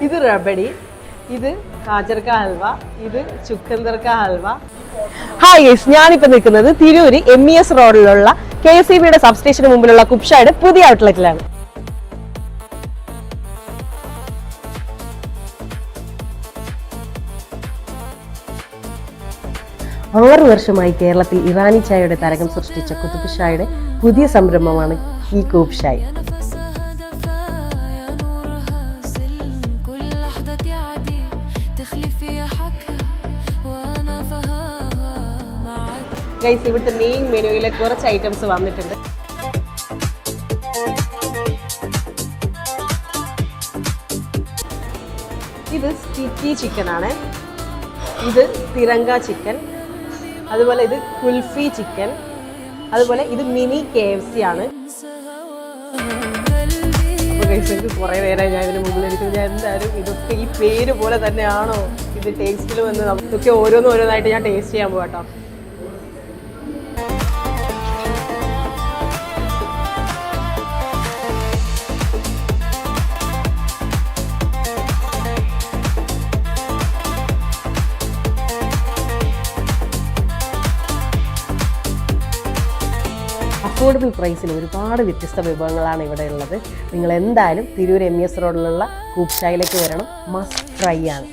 ഇത് റബഡി, ഇത് ഗാജർ കാ ഹൽവ, ഇത് ചുക്കന്തർ കാ ഹൽവ. ഹായ് ഗൈസ്, ഞാനിപ്പോൾ നിൽക്കുന്നത് തിരൂര് MES റോഡിലുള്ള KSEBിയുടെ സബ്സ്റ്റേഷന് മുമ്പിലുള്ള കുബ്ഷയുടെ പുതിയ ഔട്ട്ലെറ്റിലാണ്. 6 വർഷമായി കേരളത്തിൽ ഇറാനി ചായയുടെ തരംഗം സൃഷ്ടിച്ച കുതുബ് ഷായുടെ പുതിയ സംരംഭമാണ് ഈ കൂബ് ഷായ്. ഗൈസ്, ഇവിടുത്തെ മെയിൻ മെനുവിലെ കുറച്ച് ഐറ്റംസ് വന്നിട്ടുണ്ട്. ഇത് സ്റ്റിക്കി ചിക്കൻ ആണ്, ഇത് തിരങ്ക ചിക്കൻ, അതുപോലെ ഇത് കുൽഫി ചിക്കൻ, അതുപോലെ ഇത് മിനി KFC ആണ്. എനിക്ക് കുറേ നേരമായി ഞാൻ ഇതിന് മുമ്പിലിരിക്കുന്നത്. ഞാൻ എന്തായാലും ഇതൊക്കെ ഈ പേര് പോലെ തന്നെയാണോ ഇത് ടേസ്റ്റിൽ വന്ന് നമുക്കൊക്കെ ഓരോന്നായിട്ട് ഞാൻ ടേസ്റ്റ് ചെയ്യാൻ പോകട്ടോ. അഫോർഡബിൾ പ്രൈസിൽ ഒരുപാട് വ്യത്യസ്ത വിഭവങ്ങളാണ് ഇവിടെ ഉള്ളത്. നിങ്ങൾ എന്തായാലും തിരൂർ MES റോഡിലുള്ള കൂബ് ഷായിലേക്ക് വരണം. മസ്റ്റ് ട്രൈ ആണ്.